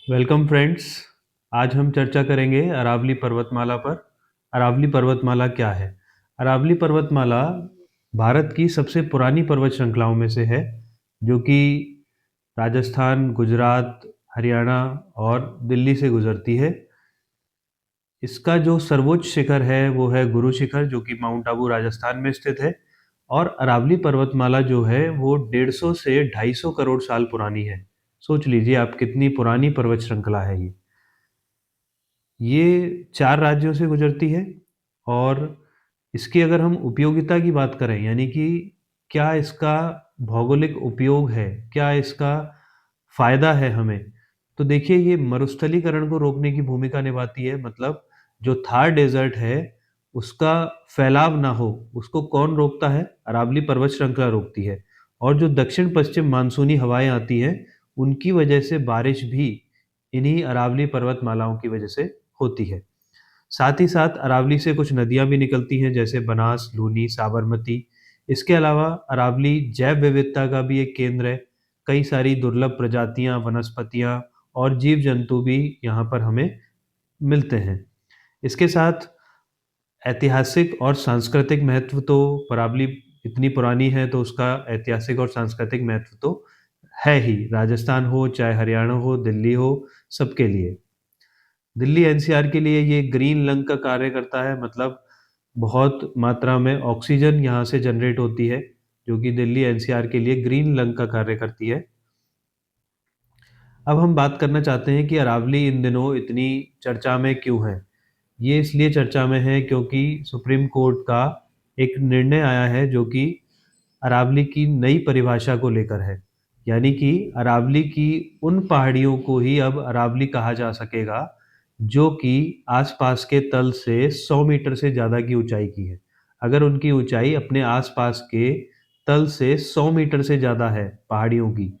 Welcome friends. आज हम चर्चा करेंगे अरावली पर्वतमाला पर। अरावली पर्वतमाला क्या है? अरावली पर्वतमाला भारत की सबसे पुरानी पर्वत श्रृंखलाओं में से है, जो कि राजस्थान, गुजरात, हरियाणा और दिल्ली से गुजरती है। इसका जो सर्वोच्च शिखर है वो है गुरु शिखर, जो कि माउंट आबू राजस्थान में स्थित है। और अरावली पर्वतमाला जो है वो 150 से 250 करोड़ साल पुरानी है। सोच लीजिए आप कितनी पुरानी पर्वत श्रृंखला है ये। ये 4 राज्यों से गुजरती है। और इसकी अगर हम उपयोगिता की बात करें, यानी कि क्या इसका भौगोलिक उपयोग है, क्या इसका फ़ायदा है हमें, तो देखिए ये मरुस्थलीकरण को रोकने की भूमिका निभाती है। मतलब जो थार डेज़र्ट है, उसका फैलाव ना हो, उसको कौन रोकता है? अरावली पर्वत श्रृंखला रोकती है। और जो दक्षिण-पश्चिम मानसूनी हवाएँ आती हैं, उनकी वजह से बारिश भी इन्हीं अरावली पर्वतमालाओं की वजह से होती है। साथ ही साथ अरावली से कुछ नदियाँ भी निकलती हैं, जैसे बनास, लूनी, साबरमती। इसके अलावा अरावली जैव विविधता का भी एक केंद्र है। कई सारी दुर्लभ प्रजातियाँ, वनस्पतियाँ और जीव-जंतु भी यहाँ पर हमें मिलते हैं। इसके साथ ऐतिहासिक और सांस्कृतिक महत्व तो अरावली इतनी पुरानी है, तो उसका ऐतिहासिक और सांस्कृतिक महत्व तो है ही। राजस्थान हो, चाहे हरियाणा हो, दिल्ली हो, सबके लिए। दिल्ली एनसीआर के लिए ये ग्रीन लंग का कार्य करता है। मतलब बहुत मात्रा में ऑक्सीजन यहाँ से जनरेट होती है, जो कि दिल्ली एनसीआर के लिए ग्रीन लंग का कार्य करती है। अब हम बात करना चाहते हैं कि अरावली इन दिनों इतनी चर्चा में क्यों है? ये इसलिए चर्चा में है क्योंकि सुप्रीम कोर्ट का एक निर्णय आया है, जो कि अरावली की नई परिभाषा को लेकर है। यानी कि अरावली की उन पहाड़ियों को ही अब अरावली कहा जा सकेगा, जो कि आसपास के तल से 100 मीटर से ज़्यादा की ऊंचाई की है। अगर उनकी ऊंचाई अपने आसपास के तल से 100 मीटर से ज़्यादा है पहाड़ियों की,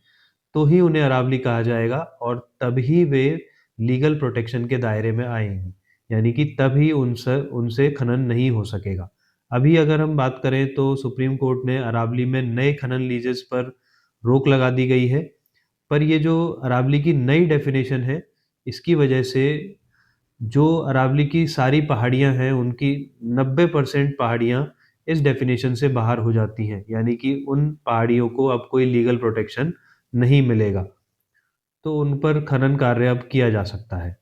तो ही उन्हें अरावली कहा जाएगा और तभी वे लीगल प्रोटेक्शन के दायरे में आएँगी। यानी कि तभी उनसे उनसे खनन नहीं हो सकेगा। अभी अगर हम बात करें तो सुप्रीम कोर्ट ने अरावली में नए खनन लीजेस पर रोक लगा दी गई है। पर ये जो अरावली की नई डेफ़िनेशन है, इसकी वजह से जो अरावली की सारी पहाड़ियाँ हैं, उनकी 90% पहाड़ियाँ इस डेफ़िनेशन से बाहर हो जाती हैं। यानी कि उन पहाड़ियों को अब कोई लीगल प्रोटेक्शन नहीं मिलेगा। तो उन पर खनन कार्य अब किया जा सकता है।